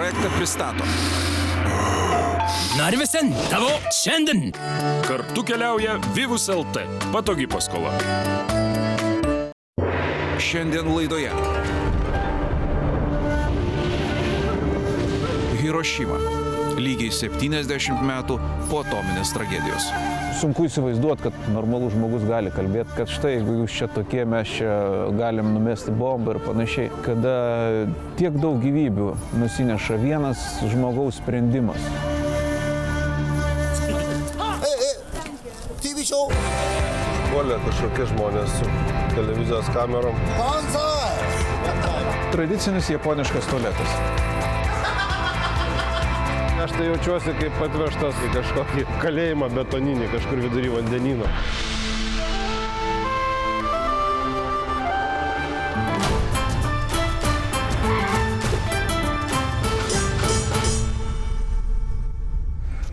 projektą pristato. Narvesen tavo šiandien. Kartu keliauja Vivus LT. Patogi paskola. Šiandien laidoje. Hirošima. Lygiai 70 metų po atominės tragedijos. Sunku įsivaizduoti, kad normalus žmogus gali kalbėti, kad štai, jeigu jūs čia tokie, mes čia galim numesti bombą ir panašiai. Kada tiek daug gyvybių nusineša vienas žmogaus sprendimas. TV show. Puolė kažkokie žmonės su televizijos kamerom. Tradicinis japoniškas tualetas. Aš tai jaučiuosi kaip atvežtas į kažkokį kalėjimą betoninį kažkur vidury vandenyno.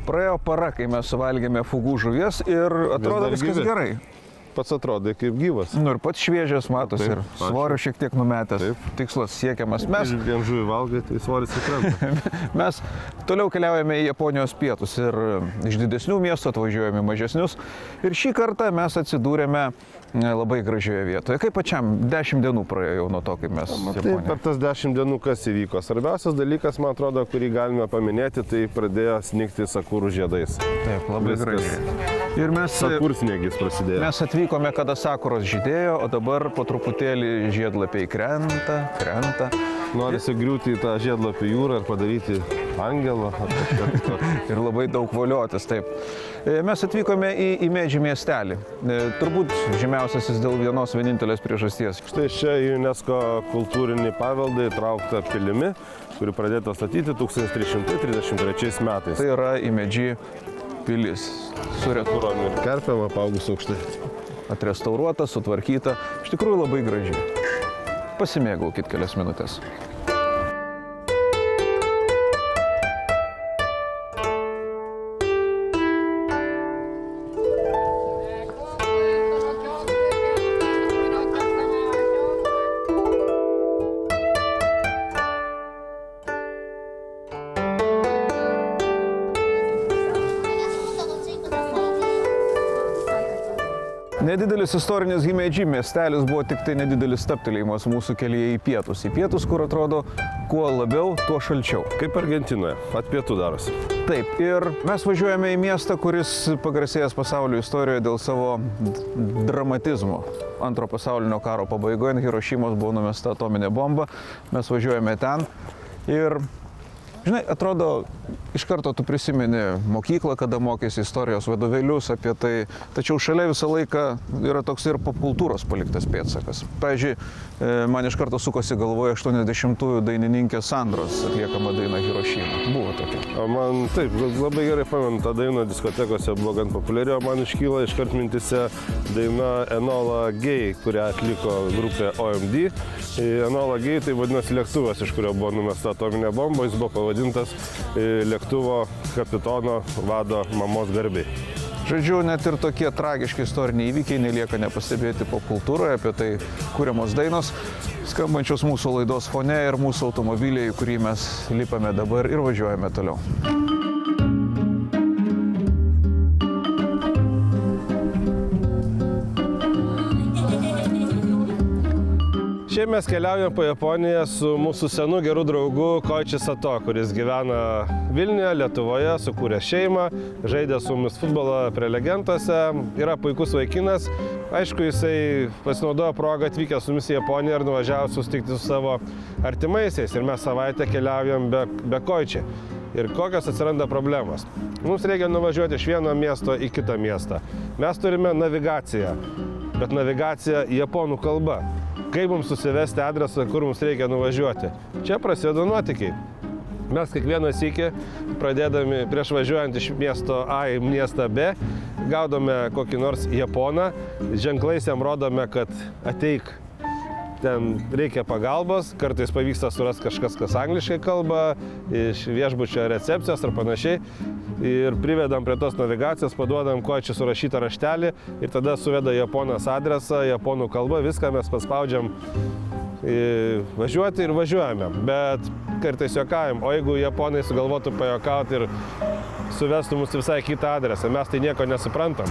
Praėjo para, kai mes suvalgėme fugų žuvies ir atrodo viskas gerai. Pats atrodai kaip gyvas. Nu ir pats šviežias matosi ir svorio šiek tiek numetęs. Taip. Tikslas siekiamas. Mes Vien žuvį valgai, tai svoris įkrenta. Mes toliau keliaujame į Japonijos pietus ir iš didesnių miestų atvažiuojame į mažesnius. Ir šį kartą mes atsidūrėme labai gražioje vietoje. Kaip pačiam 10 dienų praėjo jau nuo to, kaip mes Taip, per tas 10 dienų kas įvyko. Svarbiausias dalykas, man atrodo, kurį galime paminėti, tai pradėjo snigti sakurų žiedais. Taip, labai gražiai. Ir mes Sakursniegis prasidėjo. Mes atvykome, kada sakuros žydėjo, o dabar po truputėlį žiedlapiai krenta. Norisi griūti į tą žiedlapį jūrą ir padaryti angelą. Ir labai daug voliotis, taip. Mes atvykome į Medži miestelį. Turbūt žymiausiasis dėl vienos vienintelės priežasties. Štai čia į UNESCO kultūrinį paveldą įtraukta pilimi, kuri pradėta statyti 1333 metais. Tai yra į Medži pilis. Turom ir kerpėm apaugus aukštai. Atrestauruota, sutvarkyta. Iš tikrųjų labai gražiai. Pasimėgaukit kelias minutės. Nedidelis istorinis Himeidži miestelis buvo tik tai nedidelis stabtelėjimas mūsų kelyje į pietus. Į pietus, kur atrodo, kuo labiau, tuo šalčiau. Kaip Argentinoje, at pietų darosi. Taip, ir mes važiuojame į miestą, kuris pagarsėjęs pasaulio istorijoje dėl savo dramatizmo. Antro pasaulinio karo pabaigoje ant Hirošimos buvo numesta atominė bomba. Mes važiuojame ten ir, žinai, atrodo, iš karto tu prisimeni mokyklą, kada mokėsi istorijos vadovėlius apie tai, tačiau šalia visą laiką yra toks ir popkultūros paliktas pėdsakas. Pavyzdžiui, man iš karto sukosi galvoje 80-ųjų dainininkės Sandros atliekama daina Hirošima. Buvo tokia. Man taip, labai gerai pamenu, ta daina diskotekose buvo gan populiari, o man iškyla iškart mintise daina Enola Gay, kurią atliko grupė OMD. Enola Gay tai vadinasi lėktuvas, iš kurio buvo numesta atominė bomba, jis buvo pavadintas lėktuvo kapitono vado mamos garbei. Žodžiu, net ir tokie tragiški istoriniai įvykiai nelieka nepastebėti popkultūroje, apie tai kuriamos dainos, skambančios mūsų laidos fone ir mūsų automobiliai, į kurį mes lipame dabar ir važiuojame toliau. Šiaip mes keliaujame po Japoniją su mūsų senu geru draugu Koichi Sato, kuris gyvena Vilniuje, Lietuvoje, sukūrė šeimą, žaidė su mumis futbolą prelegentuose, yra puikus vaikinas. Aišku, jisai pasinaudojo progą atvykęs su mumis į Japoniją ir nuvažiavo susitikti su savo artimaisiais. Ir mes savaitę keliaujam be Koichi. Ir kokios atsiranda problemos. Mums reikia nuvažiuoti iš vieno miesto į kitą miestą. Mes turime navigaciją, bet navigacija japonų kalba. Kaip mums susivesti adresą, kur mums reikia nuvažiuoti. Čia prasideda nuotykiai. Mes kiekvieną sykį, pradėdami prieš važiuojant iš miesto A į miestą B, gaudome kokį nors japoną, ženklais jam rodome, kad ateik, ten reikia pagalbos, kartais pavyksta surasti kažkas, kas angliškai kalba, iš viešbučio recepcijos ar panašiai. Ir privedam prie tos navigacijos, paduodam Koichi surašytą raštelį ir tada suveda japonas adresą, japonų kalbą, viską mes paspaudžiam važiuoti ir važiuojame. Bet kartais juokaujam, o jeigu japonai sugalvotų pajuokauti ir suvestų mus visai kitą adresą, mes tai nieko nesuprantam.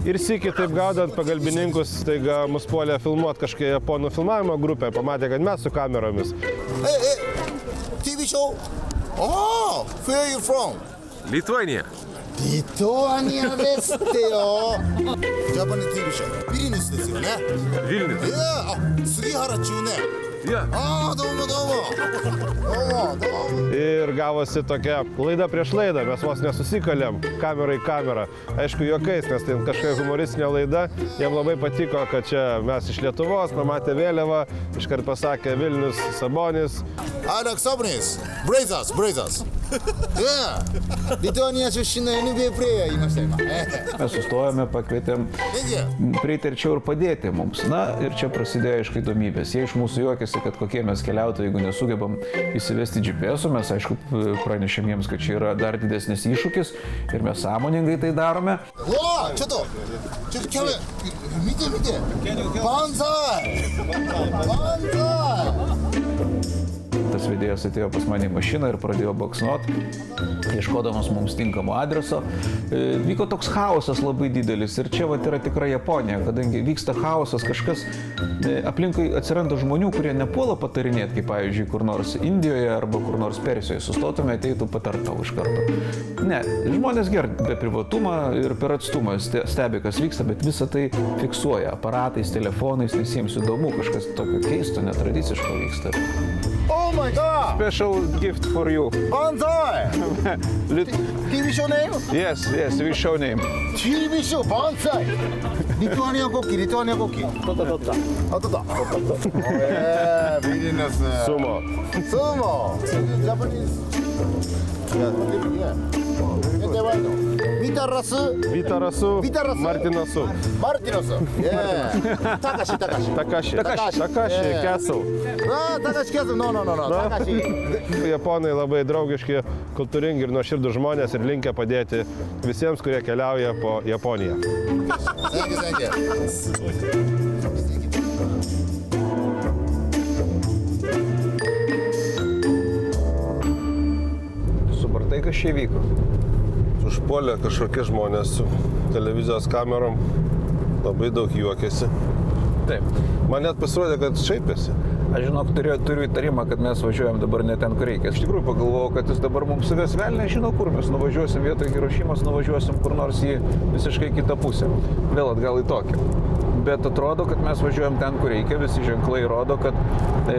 Ir sykį taip gaudant pagalbininkus, taiga mus puolė filmuoti kažkokia japonų filmavimo grupė, pamatė, kad mes su kameromis. Hey, TV show? Oh, where are you from? Lithuania. Lithuania ですってよ。ジャパニーズ TV ショー。ビリニュスですよね。 Vilnius. いや、あ、杉原中ね。 Yeah. ああ、どうもどうも。どうもどうも。 Ir gavosi tokia laida prieš laidą, mes vos nesusikalėm kamerą į kamerą. Aišku, juokais, nes tai kažkokia humoristinė laida. Jiem labai patiko, kad čia mes iš Lietuvos, pamatė vėliavą, iškart pasakė Vilnius, Sabonis. I like Sabonis. Brazers, Brazers. Yeah. リトアニア出身の NBA プレイヤーいました今。Mes sustojame, pakvietėm prieiti arčiau ir padėti mums. Na ir čia prasidėjo aišku įdomybės. Jie iš mūsų juokėsi, kad kokie mes keliautojai, jeigu nesugebam įsivesti GPS, mes aišku pranešėm jiems, kad čia yra dar didesnis iššūkis ir mes sąmoningai tai darome. うわあ、ちょっとキャメ見て見て。万歳。万歳。 Tas vedėjas atėjo pas mane į mašiną ir pradėjo baksnuot, ieškodamas mums tinkamo adreso. Vyko toks chaosas labai didelis ir čia vat yra tikra Japonija, kadangi vyksta chaosas, kažkas aplinkui atsiranda žmonių, kurie nepuola patarinėti, kaip pavyzdžiui, kur nors Indijoje arba kur nors Persijoje. Sustotume, ateitų patartau iš karto. Ne, žmonės gerbia be privatumą ir per atstumą stebi, kas vyksta, bet visą tai fiksuoja aparatais, telefonais, nes jiems įdomu, kažkas tokio keisto, netradiciško vyksta. Oh my god! Special gift for you. 万歳 TV ショーネーム Yes, we show name. TV ショー万歳リトアニア国旗リトアニア国旗取ったあ取ったビリニュス Sumo. スーモジャパニーズビタラス Vytarasu, Vytarasu. Martinasu. マルティノスタカシ Takashi, Castle. あタカシキャスノータカシ Japonai labai draugiški, kultūringi ir nuoširdūs žmonės ir linkę padėti visiems, kurie keliauja po Japoniją. Thank you. Supratai, kas čia vyko? Užpuolė kažkokie žmonės su televizijos kamerom, labai daug juokėsi. Taip. Man net pasirodė, kad šaipėsi. Aš žinok, turiu įtarimą, kad mes važiuojam dabar ne ten, kur reikia. Iš tikrųjų pagalvojau, kad jis dabar mums suves velnę, žinau kur mes nuvažiuosim vietoj Hirošimos, nuvažiuosim kur nors į visiškai kitą pusę. Vėl atgal į Tokiją. Bet atrodo, kad mes važiuojam ten, kur reikia, visi ženklai rodo, kad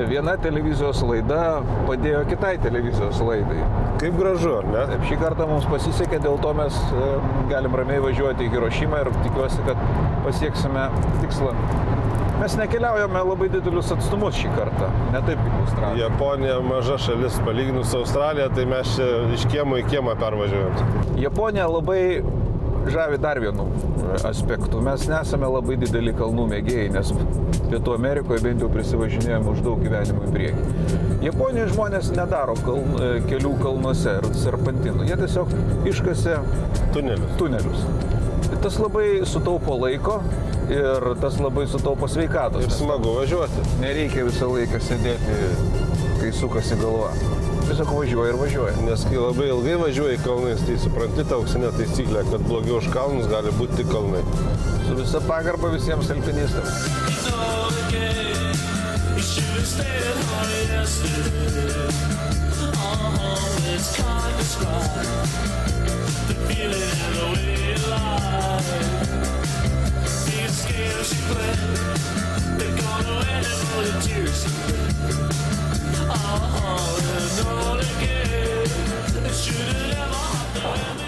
viena televizijos laida padėjo kitai televizijos laidai. Kaip gražu, ar ne? Taip, šį kartą mums pasisekė, dėl to mes galim ramiai važiuoti į Hirošimą ir tikiuosi, kad pasieksime tikslą. Mes nekeliaujame labai didelius atstumus šį kartą, ne taip kaip Australija. Japonija maža šalis, palyginus su Australija, tai mes čia iš kiemo į kiemą pervažiuojam. Japonija labai žavi dar vienu aspektu. Mes nesame labai dideli kalnų mėgėjai, nes Pietų Amerikoje bent jau prisivažinėjome už daug gyvenimų į priekį. Japonijoje žmonės nedaro kelių kalnuose ir serpantinų. Jie tiesiog iškasė tunelius. Tas labai sutaupo laiko ir tas labai sutaupo sveikatos. Ir smagu važiuoti. Nereikia visą laiką sėdėti, kai sukasi galva. Tiesiog važiuoja ir važiuoja. Nes kai labai ilgai važiuoji kalnais, tai supranti tą auksinę taisyklę, kad blogiau už kalnus gali būti tik kalnai. Su visa pagarba visiems alpinistams.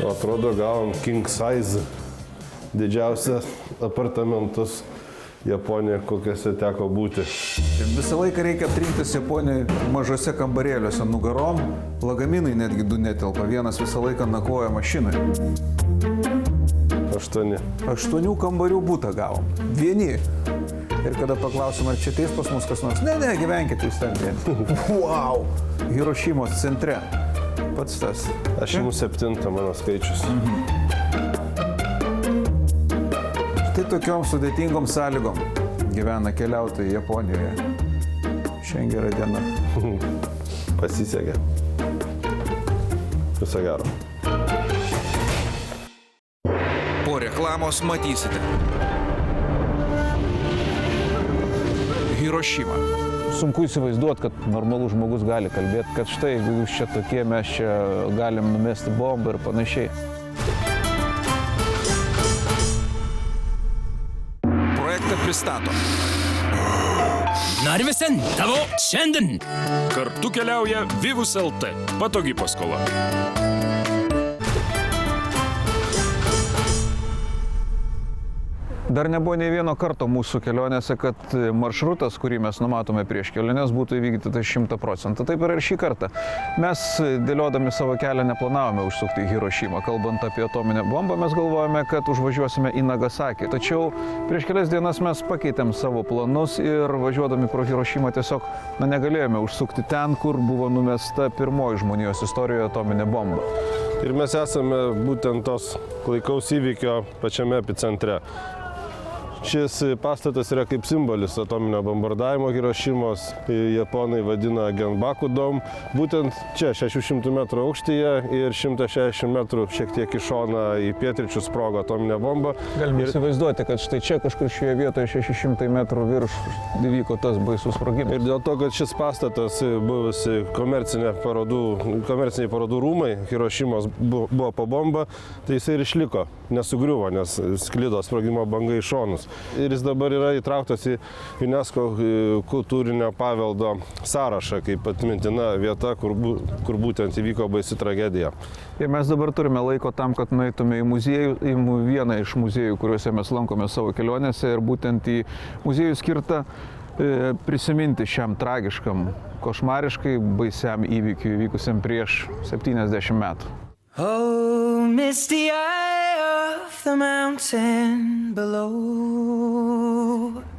Atrodo, gavom king size, didžiausią apartamentus Japonijoje, kokiuose teko būti. Visą laiką reikia trintis Japonijoje mažose kambarėliuose nugarom, lagaminai netgi du netelpa, vienas visą laiką nakvoja mašinai. 8 kambarių butą gavom, vieni. Ir kada paklausim, ar čia ateis pas mus kas nors, ne, gyvenkite jūs ten vieni. Wow! Hirošimos centre. Pats tas. Aš imu 7 mano skaičius. Štai tokiom sudėtingom sąlygom gyvena keliautojai Japonijoje. Šiandien gera diena. Pasisekė. Viso gero. Po reklamos matysite. Hirošima. Sunku įsivaizduoti, kad normalus žmogus gali kalbėti, kad štai, jeigu jūs čia tokie, mes čia galim numesti bombą ir panašiai. Projektą pristato Narvesen tavo šiandien. Kartu keliauja Vivus LT. Patogi paskola. Dar nebuvo nei vieno karto mūsų kelionėse, kad maršrutas, kurį mes numatome prieš keliones, būtų įvykdytas 100%. Taip ir šį kartą. Mes, dėliodami savo kelią, neplanavome užsukti į Hirošimą. Kalbant apie atominę bombą, mes galvojame, kad užvažiuosime į Nagasakį. Tačiau prieš kelias dienas mes pakeitėm savo planus ir važiuodami pro Hirošimą tiesiog negalėjome užsukti ten, kur buvo numesta pirmoji žmonijos istorijoje atominė bomba. Ir mes esame būtent tos klaikaus įvykio pačiame epicentre. Šis pastatas yra kaip simbolis atominio bombardavimo Hirošimos. Japonai vadina Genbaku Dome. Būtent čia 600 metrų aukštyje ir 160 metrų šiek tiek į šoną į pietryčius sprogo atominė bomba. Galime įsivaizduoti, kad štai čia kažkur šioje vietoje 600 metrų virš įvyko tas baisus sprogimas. Ir dėl to, kad šis pastatas buvusi komerciniai parodų rūmai Hirošimos buvo po bomba, tai jisai ir išliko, nesugriuvo, nes sklido sprogimo banga į šonus. Ir jis dabar yra įtrauktas į UNESCO kultūrinio paveldo sąrašą kaip atmintina vieta, kur būtent įvyko baisi tragedija. Ir mes dabar turime laiko tam, kad nueitume į muziejų, į vieną iš muziejų, kuriuose mes lankome savo kelionėse, ir būtent į muziejų skirtą prisiminti šiam tragiškam, košmariškai baisiam įvykiui įvykusiam prieš 70 metų. Oh, misty eye of the mountain below.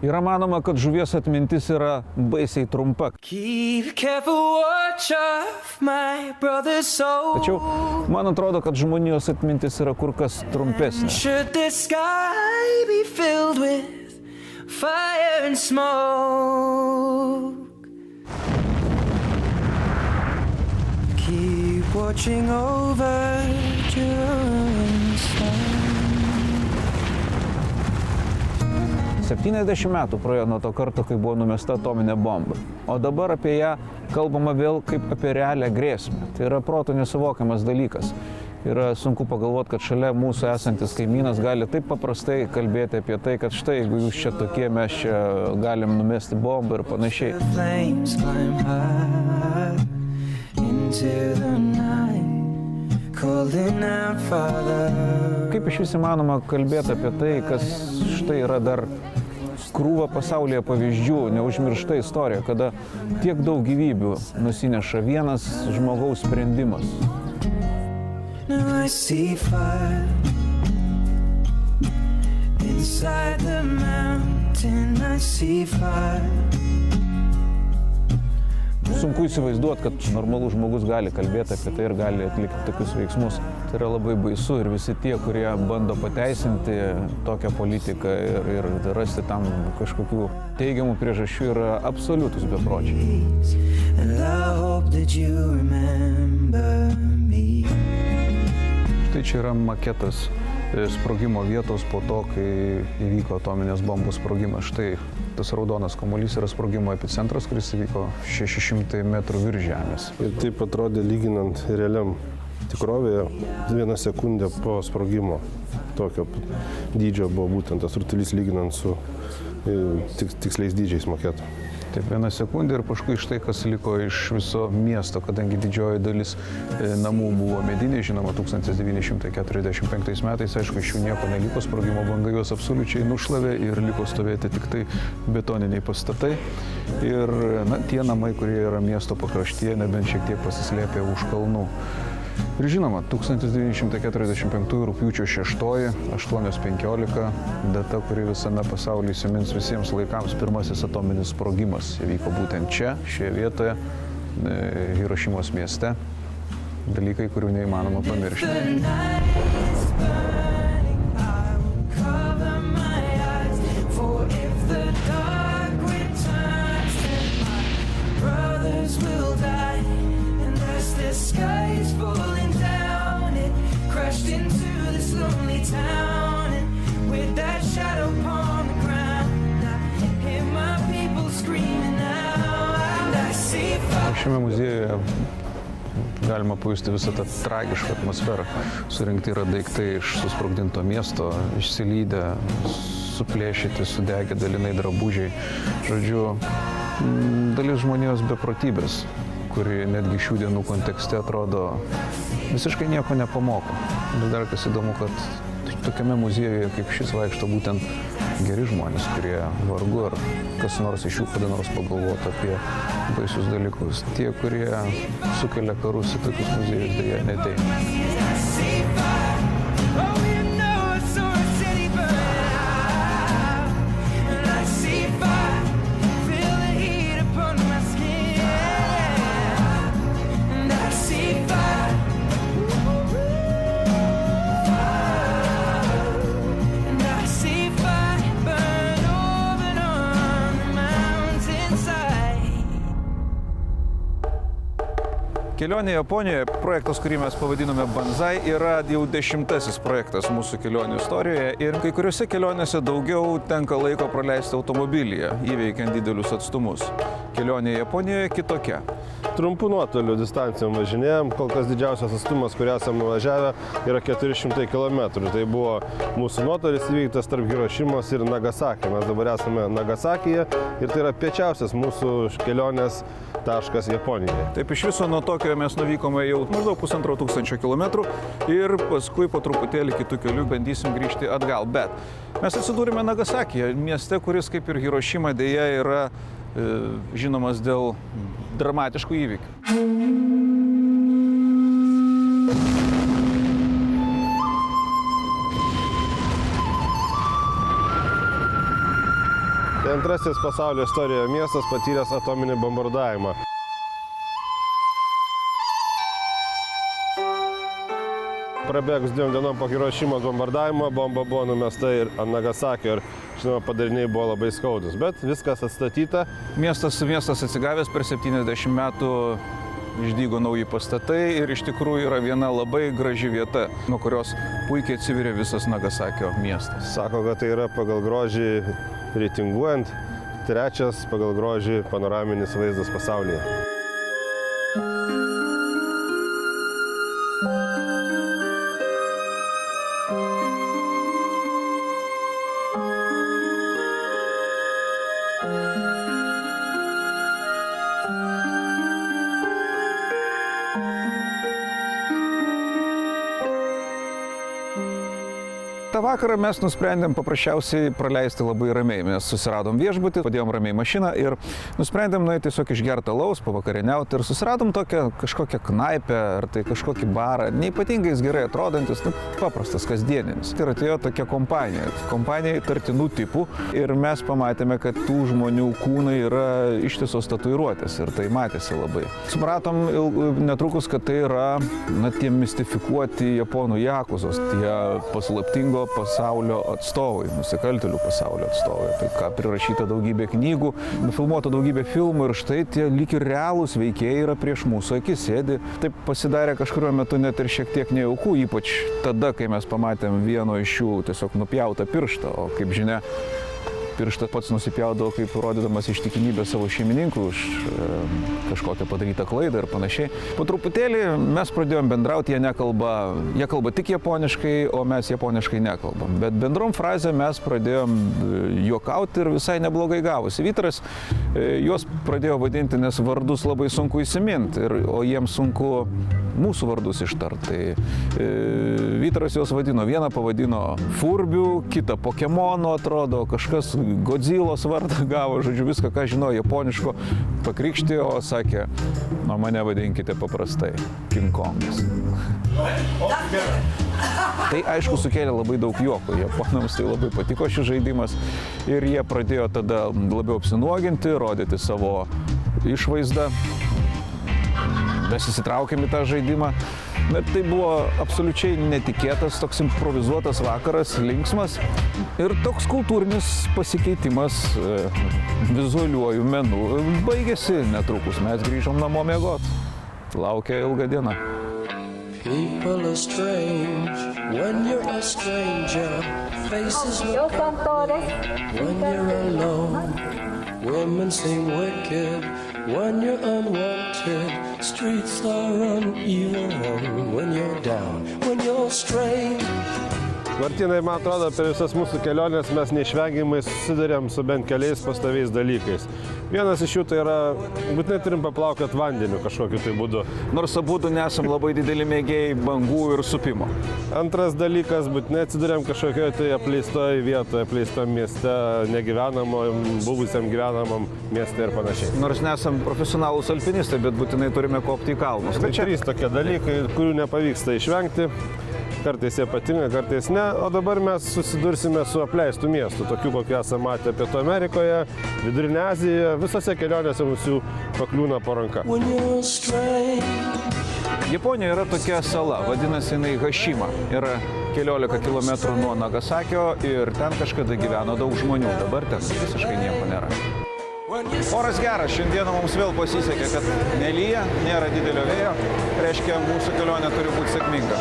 Yra manoma, kad žuvies atmintis yra baisiai trumpa. Keep careful watch of my brother's soul. Tačiau man atrodo, kad žmonijos atmintis yra kur kas trumpesnė. Should the sky be filled with fire and smoke? Keep watching over Jerusalem. 70 metų praėjo nuo to karto, kai buvo numesta atominė bomba. O dabar apie ją kalbama vėl kaip apie realią grėsmę. Tai yra protu nesuvokiamas dalykas. Yra sunku pagalvoti, kad šalia mūsų esantis kaimynas gali taip paprastai kalbėti apie tai, kad štai, jeigu jūs čia tokie, mes čia galim numesti bombą ir panašiai. The flames climb high into the night, calling out, Father. Kaip iš vis įmanoma kalbėti apie tai, kas štai yra dar krūva pasaulyje pavyzdžių, neužmiršta istorija, kada tiek daug gyvybių nusineša vienas žmogaus sprendimas. Now I see fire inside the mountain. I see fire. Sunku įsivaizduoti, kad normalus žmogus gali kalbėti apie tai ir gali atlikti tokius veiksmus. Tai yra labai baisu ir visi tie, kurie bando pateisinti tokią politiką ir rasti tam kažkokių teigiamų priežasčių, yra absoliutus bepročiai. And I hope that you remember me. Štai čia yra maketas sprogimo vietos po to, kai įvyko atominės bombos sprogimas. Štai tas raudonas kamuolys yra sprogimo epicentras, kuris įvyko 600 metrų virš žemės. Ir taip atrodė lyginant realiam tikrovėje 1 sekundę po sprogimo. Tokio dydžio buvo būtent tas rutulys lyginant su tiksliais dydžiais maketo. Taip, 1 sekundė ir paskui štai kas liko iš viso miesto, kadangi didžioji dalis namų buvo mediniai, žinoma, 1945 metais, aišku, iš jų nieko neliko, sprogimo banga juos absoliučiai nušlavė ir liko stovėti tik tai betoniniai pastatai. Ir tie namai, kurie yra miesto pakraštyje, nebent šiek tiek pasislėpė už kalnų. Ir žinoma, 1945 rugpjūčio 6, 8:15, data, kuri visame pasaulyje įsimins visiems laikams, pirmasis atominis sprogimas įvyko būtent čia, šioje vietoje, Hirošimos mieste. Dalykai, kurių neįmanoma pamiršti. Šiame muziejuje galima pajusti visą tą tragišką atmosferą. Surinkti yra daiktai iš susprogdinto miesto, išsilydę, suplėšyti, sudegę dalinai drabužiai. Žodžiu, dalis žmonijos beprotybės, kuri netgi šių dienų kontekste atrodo visiškai nieko nepamoko. Ir dar kas įdomu, kad tokiame muziejuje kaip šis vaikšto būtent geri žmonės, kurie vargu ar kas nors iš jų kada nors pagalvotų apie baisius dalykus. Tie, kurie sukelia karus į tokius muziejus, dėja neateina. Kelionė Japonijoje, projektas, kurį mes pavadinome Banzai, yra jau 10. projektas mūsų kelionių istorijoje ir kai kuriuose kelionėse daugiau tenka laiko praleisti automobilyje, įveikiant didelius atstumus. Kelionė Japonijoje kitokia. Trumpų nuotolių distancijom važinėjom, kol kas didžiausias atstumas, kurį esame nuvažiavę, yra 400 km. Tai buvo mūsų nuotolis įvyktas tarp Hirošimos ir Nagasakio. Mes dabar esame Nagasakyje ir tai yra piečiausias mūsų kelionės taškas Japonijoje. Taip, iš viso nuo Tokijo mes nuvykome jau maždaug 1500 km ir paskui po truputėlį kitų kelių bandysim grįžti atgal. Bet mes atsidūrėme Nagasakyje, mieste, kuris kaip ir Hirošima dėja yra žinomas dėl dramatiškų įvykių. Tai antrasis pasaulio istorijoje miestas patyręs atominį bombardavimą. Prabėgus 2 dienom po Hirošimos bombardavimo, bomba buvo numesta ir ant Nagasakio ir, žinoma, padariniai buvo labai skaudus, bet viskas atstatyta. Miestas atsigavęs per 70 metų, išdygo nauji pastatai ir iš tikrųjų yra viena labai graži vieta, nuo kurios puikiai atsiveria visas Nagasakio miestas. Sako, kad tai yra pagal grožį reitinguojant 3. pagal grožį panoraminis vaizdas pasaulyje. tą vakarą mes nusprendėm paprasčiausiai praleisti labai ramiai. Mes susiradom viešbutį, padėjom ramiai mašiną ir nusprendėm nueiti tiesiog išgerti alaus, pavakarieniauti ir susiradom tokią kažkokią knaipę ar tai kažkokį barą, neypatingai gerai atrodantis, paprastas, kasdieninis. Ir atėjo tokia kompanija įtartinų tipų ir mes pamatėme, kad tų žmonių kūnai yra ištisos tatuiruotės ir tai matėsi labai. Supratom netrukus, kad tai yra tie mistifikuoti japonų jakuzos, tie paslaptingo pasaulio atstovai, nusikaltėlių pasaulio atstovai. Tai ką prirašyta daugybė knygų, nufilmuota daugybė filmų ir štai tie lyg ir realūs veikėjai yra prieš mūsų akis, sėdi. Taip pasidarė kažkuriuo metu net ir šiek tiek nejauku, ypač tada, kai mes pamatėm vieno iš jų tiesiog nupjautą pirštą, o kaip žinia, pirštą pats nusipjaudavo kaip rodydamas ištikimybę savo šeimininkui už kažkokią padarytą klaidą ir panašiai. Po truputėlį mes pradėjom bendrauti, jie kalba tik japoniškai, o mes japoniškai nekalbam. Bet bendrom frazėm mes pradėjom juokauti ir visai neblogai gavosi. Vytaras juos pradėjo vadinti, nes vardus labai sunku įsiminti, o jiems sunku mūsų vardus ištarti. Tai Vytaras juos vadino, vieną pavadino Furbiu, kitą Pokemonu atrodo, kažkas Godzilos vardą gavo, žodžiu, viską, ką žinojo japoniško, pakrikštė, o sakė, o mane vadinkite paprastai, King Kongas. Tai aišku sukėlė labai daug juoko, japonams tai labai patiko šis žaidimas ir jie pradėjo tada labiau apsinuoginti, rodyti savo išvaizdą. Mes įsitraukėm į tą žaidimą, bet tai buvo absoliučiai netikėtas, toks improvizuotas vakaras, linksmas ir toks kultūrinis pasikeitimas vizualiuoju menu baigėsi netrukus, mes grįžom namo miegot, laukia ilga diena. People are strange when you're a stranger. Faces look ugly when you're alone. Women seem wicked when you're unwanted. Streets are uneven when you're down, when you're straying. Martynai, man atrodo, per visas mūsų kelionės mes neišvengiamai susidurėm su bent keliais pastoviais dalykais. Vienas iš jų tai yra, būtinai turim paplaukioti vandeniu kažkokiu tai būdu. Nors abudu nesam labai dideli mėgėjai bangų ir supimo. Antras dalykas, būtinai atsidurėm kažkokioje tai apleistoje vietoje, apleistam mieste, negyvenamam, buvusiam gyvenamam mieste ir panašiai. Nors nesam profesionalūs alpinistai, bet būtinai turime kopti į kalnus. Tai trys tokie dalykai, kurių nepavyksta išvengti. Kartais jie patinka, kartais ne, o dabar mes susidursime su apleistų miestų, tokių, kokių esame matę Pietų Amerikoje, Vidurinė Azijoje, visose kelionėse mums jų pakliūna po ranka. When you're straying. Japonijoje yra tokia sala, vadinasi jinai Hašima. Yra keliolika kilometrų nuo Nagasakio ir ten kažkada gyveno daug žmonių, dabar ten visiškai nieko nėra. Oras geras, šiandieną mums vėl pasisekė, kad nelyja, nėra didelio vėjo, reiškia mūsų kelionė turi būti sėkminga.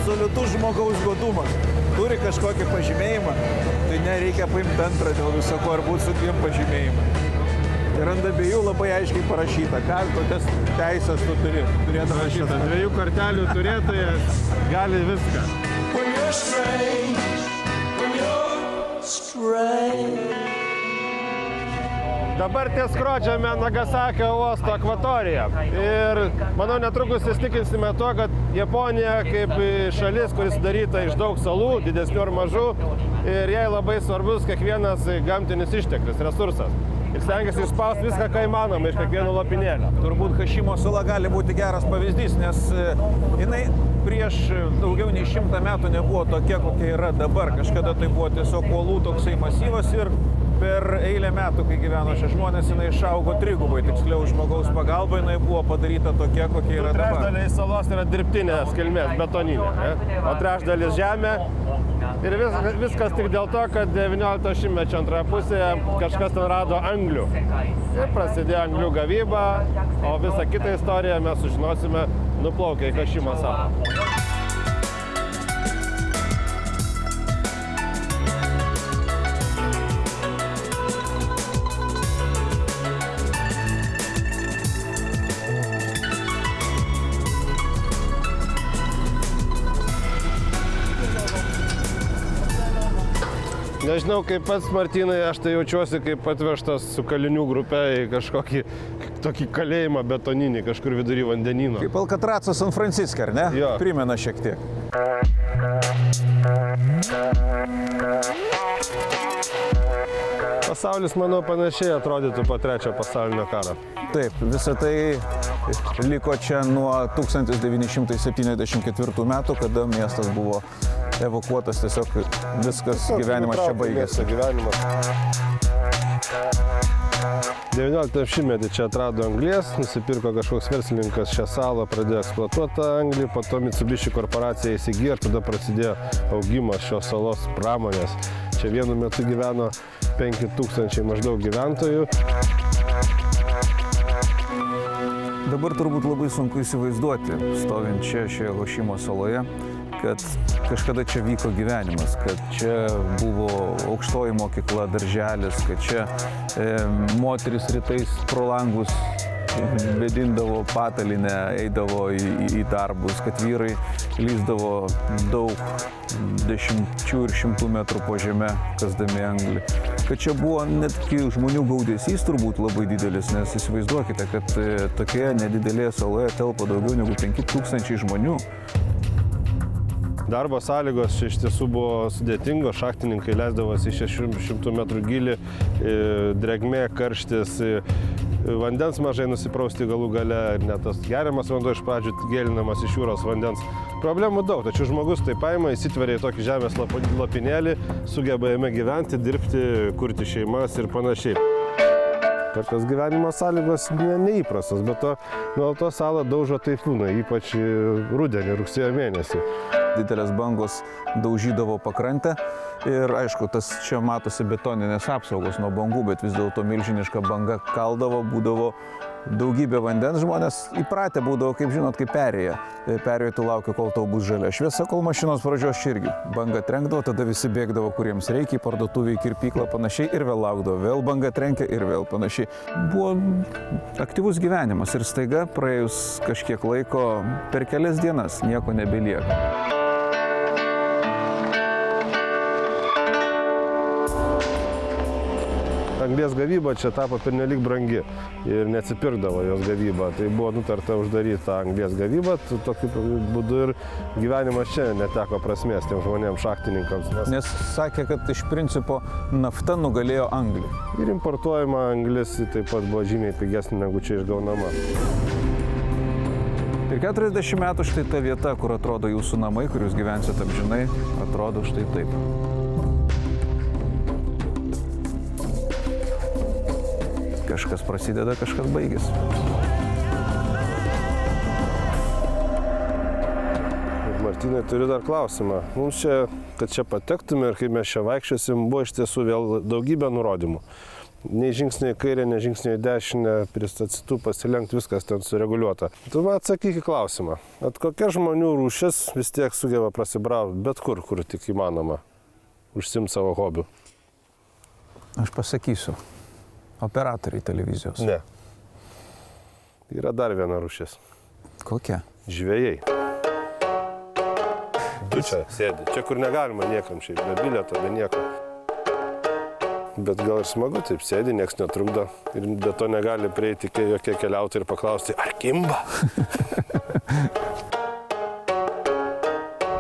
Absoliutus žmogaus godumas. Turi kažkokį pažymėjimą, tai nereikia paimti antrą dėl visako ar būti su dviem pažymėjimai. Ir ant abiejų labai aiškiai parašyta, kokias teisės tu turi. Turėdamas šitą. Dviejų kortelių turėtojas gali viską. When you're straying, when you're straying. Dabar ties skrodžiame Nagasakio uosto akvatoriją. Ir manau netrukus įstikinsime tuo, kad Japonija kaip šalis, kuris sudaryta iš daug salų, didesnių ar mažų, ir jai labai svarbus kiekvienas gamtinis išteklis, resursas. Ir stengiasi išspausti viską, ką įmanoma iš kiekvieno lopinėlio. Turbūt Hašimo sala gali būti geras pavyzdys, nes jinai prieš daugiau nei 100 metų nebuvo tokia, kokia yra dabar. Kažkada tai buvo tiesiog uolų toksai masyvas ir per eilę metų, kai gyveno šie žmonės, jinai išaugo trigubai, tiksliau žmogaus pagalba, jinai buvo padaryta tokia, kokia yra dabar. Trečdalis salos yra dirbtinės kilmės, betoninė, o trečdalis žemė. Ir viskas tik dėl to, kad 19 šimtmečio antroje pusėje kažkas ten rado anglių. Ir prasidėjo anglių gavyba, o visą kitą istoriją mes sužinosime nuplaukę į Hašimo salą. Nežinau, kaip pats Martynai, aš tai jaučiuosi kaip atvežtas su kalinių grupe į kažkokį tokį kalėjimą betoninį, kažkur vidury vandenyno. Kaip Alkatracas San Franciske, ar ne? Jo. Primena šiek tiek. Pasaulis, manau, panašiai atrodytų po Trečiojo pasaulinio karo. Taip, visa tai liko čia nuo 1974 metų, kada miestas buvo evakuotas, tiesiog viskas gyvenimas čia baigėsi. 19 šimtmetį čia atrado anglies, nusipirko kažkoks verslininkas šią salą, pradėjo eksploatuoti tą anglį, po to Mitsubishi korporacija įsigijo ir tada prasidėjo augimas šios salos pramonės. Čia vienu metu gyveno 5000 maždaug gyventojų. Dabar turbūt labai sunku įsivaizduoti, stovint čia šioje Hašimo saloje, kad kažkada čia vyko gyvenimas, kad čia buvo aukštoji mokykla, darželis, kad čia moteris rytais pro langus vedindavo patalinę, eidavo į darbus, kad vyrai lįsdavo daug dešimčių ir šimtų metrų po žeme, kasdami anglį. Kad čia buvo netgi žmonių gaudesys turbūt labai didelis, nes įsivaizduokite, kad tokioje nedidelėje saloje telpa daugiau negu 5000 žmonių. Darbo sąlygos čia iš tiesų buvo sudėtingos, šachtininkai leisdavosi į 600 metrų gylį, drėgmė, karštis, vandens mažai nusiprausti galų gale, net tas geriamas vanduo iš pradžių gėlinamas iš jūros vandens. Problemų daug, tačiau žmogus tai paima, įsitveria į tokį žemės lopinėlį, sugeba jame gyventi, dirbti, kurti šeimas ir panašiai. Tokios gyvenimo sąlygos neįprastos, bet nuolatos salą daužo taifūnai, ypač rudenį, rugsėjo mėnesį. Didelės bangos daužydavo pakrantę ir aišku, tas čia matosi betoninės apsaugos nuo bangų, bet vis dėlto milžiniška banga kaldavo, būdavo daugybė vandens, žmonės įpratę būdavo, kaip žinot, kaip perėję. Perėję tu laukia, kol tau bus žalia šviesa, kol mašinos pradžios irgi. Banga trenkdavo, tada visi bėgdavo, kuriems reikia, į parduotuvę, į kirpyklą, panašiai, ir vėl laukdavo, vėl banga trenkia ir vėl panašiai. Buvo aktyvus gyvenimas ir staiga praėjus kažkiek laiko, per kelias dienas nieko nebelieka. Anglies gavyba čia tapo pernelyg brangi ir neatsipirkdavo jos gavyba. Tai buvo nutarta uždaryti tą anglies gavybą, tokiu būdu ir gyvenimas čia neteko prasmės tiem žmonėms, šachtininkams. Nes sakė, kad iš principo nafta nugalėjo anglį. Ir importuojama anglis taip pat buvo žymiai pigesnė negu čia išgaunama. Ir 40 metų štai ta vieta, kur atrodo jūsų namai, kur jūs gyvensite amžinai, atrodo štai taip. Kažkas prasideda, kažkas baigėsi. Martynai, turiu dar klausimą. Mums čia, kad čia patektume ir kai mes čia vaikščiosim, buvo iš tiesų vėl daugybė nurodymų. Nei žingsniai į kairę, nei žingsniai į dešinę, pristatytų, pasilenkti, viskas ten sureguliuota. Tu man atsakyk į klausimą. At kokia žmonių rūšis vis tiek sugeba prasibrauti bet kur, kur tik įmanoma, užsiimti savo hobių? Aš pasakysiu. Operatoriai televizijos. Ne. Yra dar viena rūšis. Kokia? Žvejai. Du čia sėdi. Čia kur negalima niekam šiaip, be bilieto, be nieko. Bet gal ir smagu, taip sėdi, nieks netrukdo. Ir be to negali prieiti jokie keliautojai ir paklausti, ar kimba?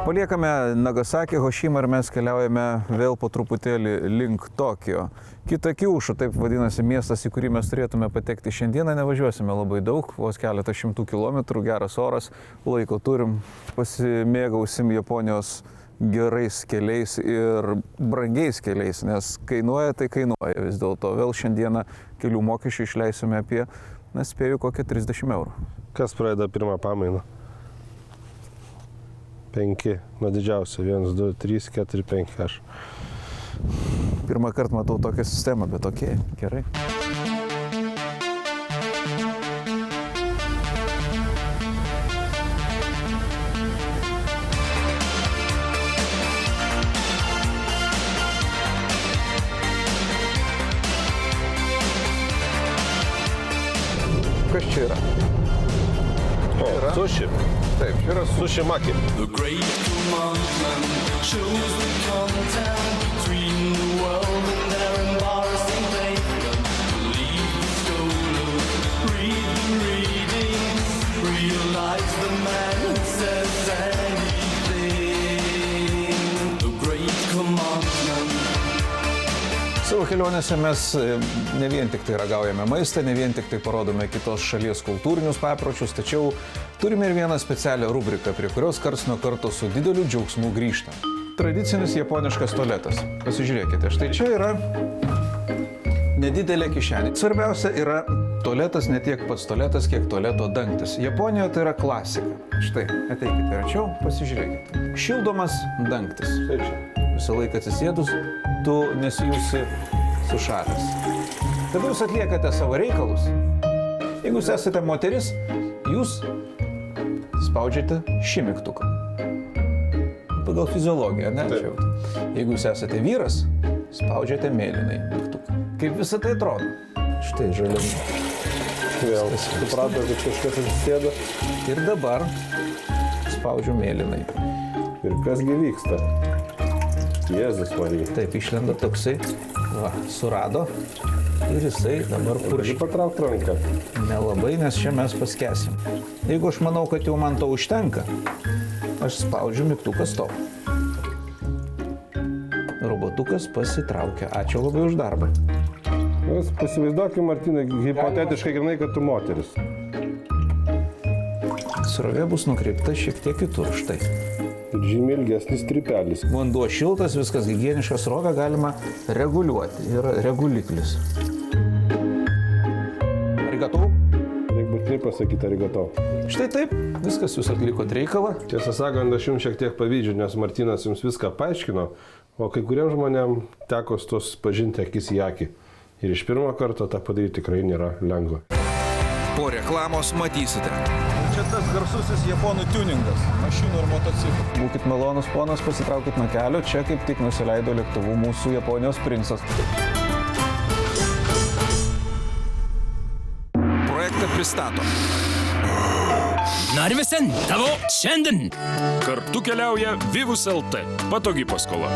Paliekame Nagasaki, Hirošimą ir mes keliaujame vėl po truputėlį link Tokijo. Kitakiušu, taip vadinasi miestas, į kurį mes turėtume patekti šiandieną, nevažiuosime labai daug, vos keletą šimtų kilometrų, geras oras, laiko turim, pasimėgausim Japonijos gerais keliais ir brangiais keliais, nes kainuoja, tai kainuoja vis dėlto. Vėl šiandieną kelių mokesčių išleisime apie, spėju, kokią 30 eurų. Kas pradeda pirmą pamainą? 5, nuo didžiausio, 1, 2, 3, 4, 5 aš. Pirmą kartą matau tokią sistemą, bet okei, gerai. Kas čia yra? Suši. Taip, čia yra Suši maki. The great commandment shows the contact between the world and their embarrassing pavement. Leave the stolen, read the reading, realize the man who says anything. The great commandment. Savo kelionėse mes ne vien tik tai ragaujame maistą, ne vien tik tai parodome kitos šalies kultūrinius papročius, tačiau turime ir vieną specialią rubriką, prie kurios karts nuo karto su dideliu džiaugsmu grįžtam. Tradicinis japoniškas tualetas. Pasižiūrėkite, štai čia yra nedidelė kišenė. Svarbiausia yra tualetas, ne tiek pats tualetas, kiek tualeto dangtis. Japonijoje tai yra klasika. Štai, ateikite arčiau, pasižiūrėkite. Šildomas dangtis. Štai čia. Visą laiką atsisėdus, tu nesijūsi sušalęs. Tada jūs atliekate savo reikalus. Jeigu jūs esate moteris, jūs spaudžiate šį mygtuką. Pagal fiziologiją, ne? Jeigu jūs esate vyras, spaudžiate mėlynai mygtuką. Kaip visą tai atrodo? Štai žaliami. Vėl suprato, kad kažkas atsisėdo. Ir dabar spaudžiu mėlynai. Ir kasgi vyksta? Jėzus Marija. Taip, išlenda toksai, va, surado ir jisai dabar Gali patraukti ranką. Nelabai, nes čia mes paskęsim. Jeigu aš manau, kad jau man to užtenka, aš spaudžiu mygtuką stop. Robotukas pasitraukia. Ačiū labai už darbą. Pasivaizduokim, Martynai, hipotetiškai grinai, kad tu moteris. Srovė bus nukreipta šiek tiek kitur, štai. Ir žymiai ilgesnis strypelis. Vanduo šiltas, viskas higieniška, srovę galima reguliuoti. Yra reguliklis. Arigatou. Reikia būtinai pasakyti arigatou. Štai taip, viskas jūs atlikot reikalą. Tiesą sakant, aš jums šiek tiek pavydžiu, nes Martynas jums viską paaiškino, o kai kuriems žmonėms teko tos pažinti akis į akį. Ir iš pirmo karto tą padaryti tikrai nėra lengva. reklamos matysite. Čia tas garsusis japonų tuningas, mašinų ir motociklų. Būkit malonus, ponas, pasitraukit nuo kelio. Čia kaip tik nusileido lėktuvu mūsų Japonijos princas. Projektą pristato Narvesen tavo šiandien. Kartu keliauja Vivus LT. Patogi paskola.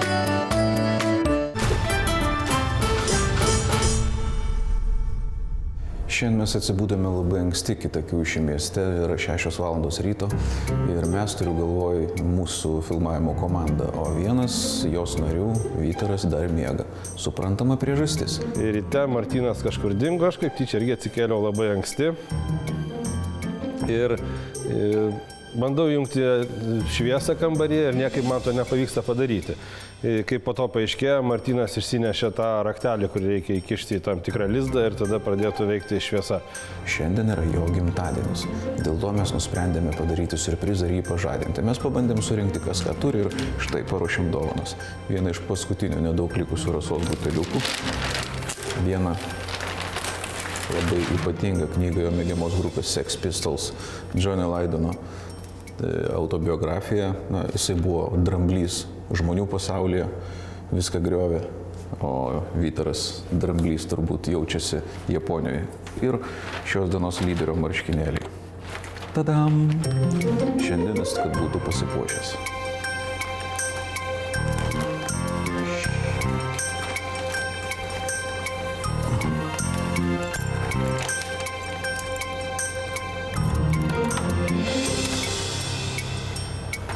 Šiandien mes atsibūdame labai anksti Kitakiūšio mieste, yra 6 valandos ryto ir mes turiu galvoj mūsų filmavimo komandą, o vienas jos narių, Vytaras, dar miega. Suprantama priežastis. Ir ryte Martynas kažkur dingo, aš kaip tyčia irgi atsikėliau labai anksti. Ir bandau jungti šviesą kambaryje ir niekaip man to nepavyksta padaryti. Kaip po to paaiškėjo, Martynas išsinešė tą raktelį, kurį reikia įkišti į tam tikrą lizdą ir tada pradėtų veikti šviesa. Šiandien yra jo gimtadienis. Dėl to mes nusprendėme padaryti siurprizą ir jį pažadinti. Mes pabandėm surinkti kas ką turi ir štai paruošėm dovanas. Vieną iš paskutinių nedaug likusių rasos buteliukų. Vieną labai ypatingą knygą jo mėgiamos grupės Sex Pistols, Johnny Lydon autobiografija. Jisai buvo dramblys žmonių pasaulyje, viską griovė, o Vytaras dramblys turbūt jaučiasi Japonijoje. Ir šios dienos lyderio marškinėliai. Tadam! Šiandienis, kad būtų pasipuošęs.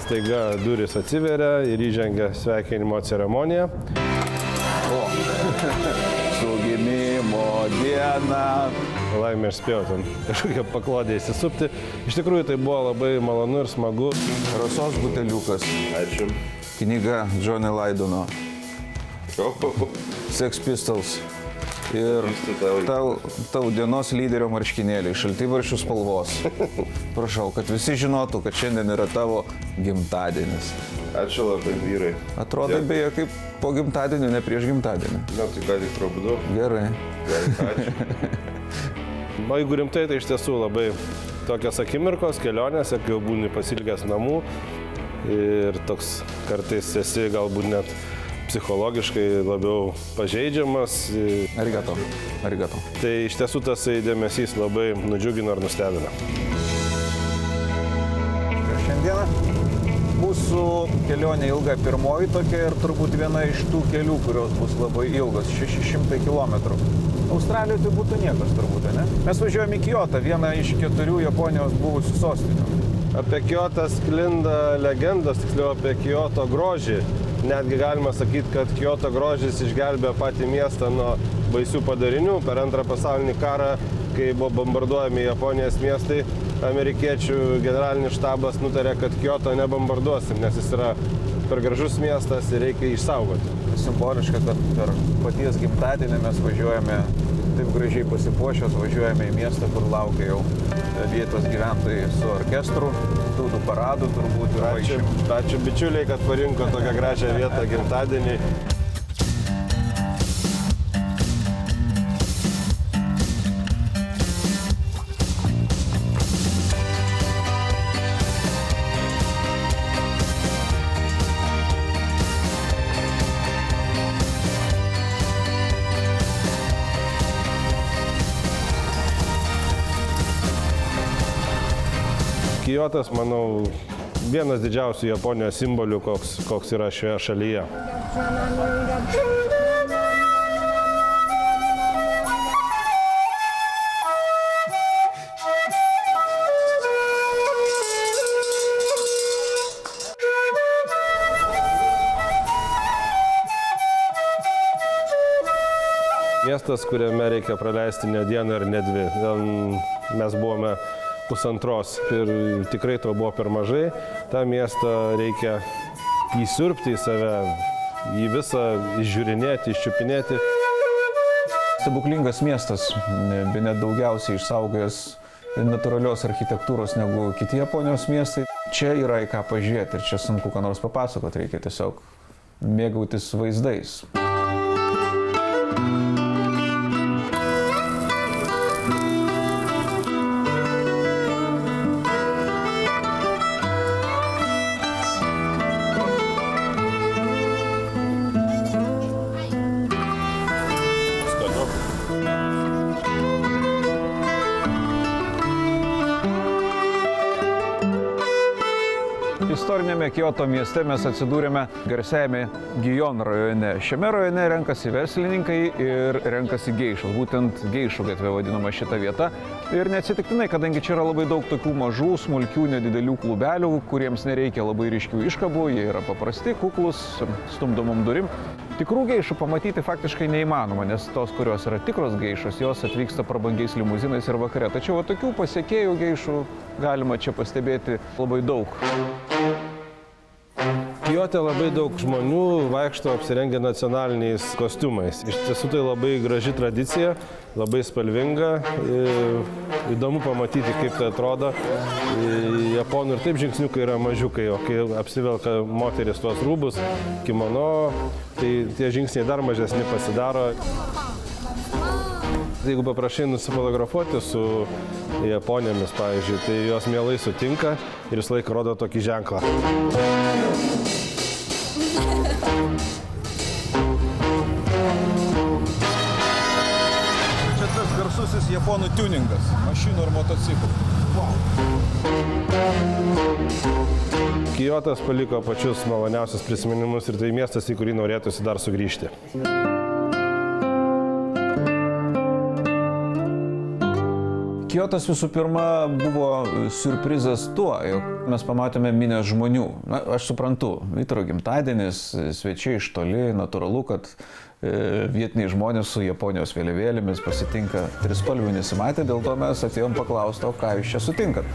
Staiga durys atsiveria ir įžengia sveikinimo ceremonija. Su gimimo diena. Laimė aš spėjau ten kažkokią paklodę įsisupti. Iš tikrųjų tai buvo labai malonu ir smagu. Rasos buteliukas. Ačiū. Knyga Johnny Lydono. Sex Pistols. Ir tau dienos lyderio marškinėliai, šaltibarščių spalvos. Prašau, kad visi žinotų, kad šiandien yra tavo gimtadienis. Ačiū labai, vyrai. Atrodo beje kaip po gimtadienio, ne prieš gimtadienį. Na, tai ką tik prabudu. Gerai. Ačiū. O jeigu rimtai, tai iš tiesų labai tokios akimirkos, kelionėse, kai jau būni pasilgęs namų ir toks kartais esi galbūt net psichologiškai labiau pažeidžiamas. Arigato. Arigato. Tai iš tiesų tas dėmesys labai nudžiugino ir nustebino. Šiandieną mūsų kelionė ilga, pirmoji tokia ir turbūt viena iš tų kelių, kurios bus labai ilgos, 600 km. Australijoje tai būtų niekas turbūt, ne? Mes važiuojame į Kiotą, vieną iš 4 Japonijos buvusių sostinių. Apie Kiotą sklinda legendos, tiksliau apie Kioto grožį. Netgi galima sakyti, kad Kioto grožis išgelbėjo patį miestą nuo baisių padarinių. Per Antrą pasaulinį karą, kai buvo bombarduojami Japonijos miestai, amerikiečių generalinis štabas nutarė, kad Kioto nebombarduosim, nes jis yra per gražus miestas ir reikia išsaugoti. Simboliška, kad per paties gimtadienį mes važiuojame taip gražiai pasipuošęs, važiuojame į miestą, kur laukia jau vietos gyventojai su orkestru, tautų paradu turbūt ir vaišėm. Ačiū bičiuliai, kad parinko tokią gražią vietą gimtadienį. Kiotas, manau, vienas didžiausių Japonijos simbolių, koks yra šioje šalyje. Miestas, kuriame reikia praleisti ne dieną ir ne dvi. Mes buvome pusantros ir tikrai to buvo per mažai. tą miestą reikia įsiurbti į save, jį visą išžiūrinėti, iščiupinėti. Stebuklingas miestas, bene daugiausiai išsaugojęs natūralios architektūros negu kiti Japonijos miestai. Čia yra į ką pažiūrėti ir čia sunku ką nors papasakoti, reikia tiesiog mėgautis vaizdais. Istorinėme Kioto mieste mes atsidūrėme garsiajame Gijon rajone. Šiame rajone renkasi verslininkai ir renkasi geišos. Būtent geišų gatvė vadinama šita vieta. Ir neatsitiktinai, kadangi čia yra labai daug tokių mažų, smulkių, nedidelių klubelių, kuriems nereikia labai ryškių iškabų, jie yra paprasti, kuklus, stumdomom durim. Tikrų geišų pamatyti faktiškai neįmanoma, nes tos, kurios yra tikros geišos, jos atvyksta prabangiais limuzinais ir vakare. Tačiau tokių pasiekėjų geišų galima čia pastebėti labai daug. Kiote labai daug žmonių vaikšto apsirengę nacionaliniais kostiumais. Iš tiesų tai labai graži tradicija, labai spalvinga. Įdomu pamatyti, kaip tai atrodo. Japonų ir taip žingsniukai yra mažiukai, o kai apsivelka moteris tuos rūbus, kimono, tai tie žingsniai dar mažesni pasidaro. Jeigu paprašai nusifotografuoti su Japonėmis, pavyzdžiui, tai jos mielai sutinka ir visą laiką rodo tokį ženklą. Čia tas garsusis japonų tuningas, mašinų ir motociklų. Kiotas paliko pačius maloniausius prisiminimus ir tai miestas, į kurį norėtųsi dar sugrįžti. Kiotas visų pirma buvo siurprizas tuo, jog mes pamatėme minę žmonių. Na, aš suprantu, Vytaro gimtadienis, svečiai iš toli, natūralu, kad vietiniai žmonės su Japonijos vėliavėlėmis pasitinka, trispalvių nesimatė, dėl to mes atėjom paklausti, o ką jūs čia sutinkat.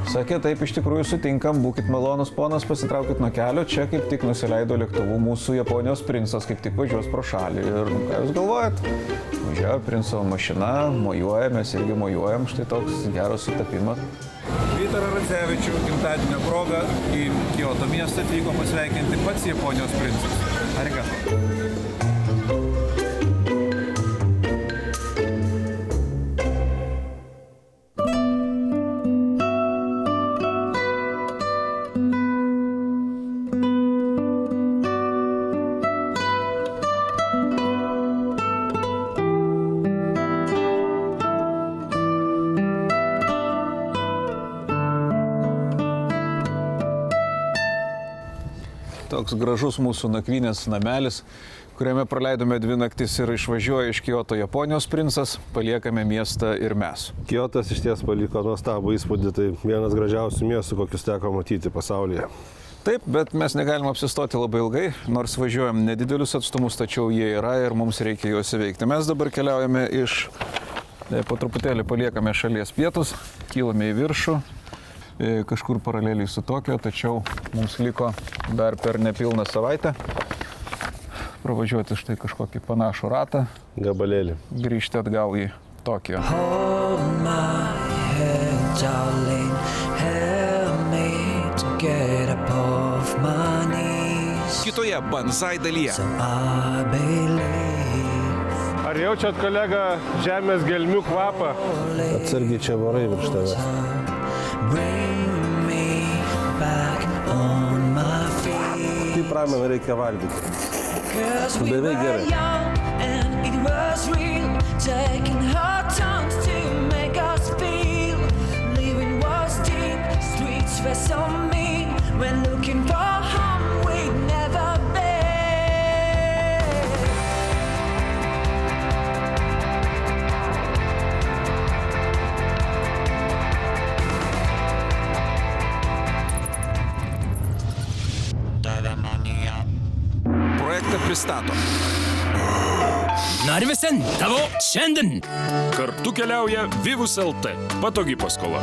Sakė, taip iš tikrųjų sutinkam, būkit malonus ponas, pasitraukit nuo kelio, čia kaip tik nusileido lėktuvu mūsų Japonijos princas, kaip tik važiuos pro šalį. Ir ką jūs galvojat? Važiavo princo mašina, mojuoja, mes irgi mojuojam, štai toks geras sutapimas. Vytarą Radzevičių gimtadienio proga į Kioto miestą atvyko pasveikinti pats Japonijos princas. Arigato. Toks gražus mūsų nakvynės namelis, kuriame praleidome 2 naktis ir išvažiuoja iš Kioto Japonijos princas, paliekame miestą ir mes. Kiotas iš ties paliko nuostabų įspūdį, tai vienas gražiausių miestų, kokius teko matyti pasaulyje. Taip, bet mes negalim apsistoti labai ilgai, nors važiuojam nedidelius atstumus, tačiau jie yra ir mums reikia juos įveikti. Mes dabar keliaujame po truputėlį paliekame šalies pietus, kylame į viršų. Kažkur paraleliai su Tokio, tačiau mums liko dar per nepilną savaitę pravažiuoti štai kažkokį panašų ratą. Gabalėlį. Grįžti atgal į Tokijo. Hold my head, darling, help me to get up off my knees. Kitoje Banzai dalyje. So I believe. Ar jaučiat, kolega, žemės gelmių kvapą? Atsargiai čia varai virš tavęs. Bring me back on my feet. Kaip rameną reikia valgyti. 'Cause we Beveik were gerai. young and it was real, taking our times to make us feel. Living was deep, streets were so mean. When looking for home, we'd never been. Projektą pristato Narvesen tavo šiandien. Kartu keliauja Vivus LT. Patogi paskola.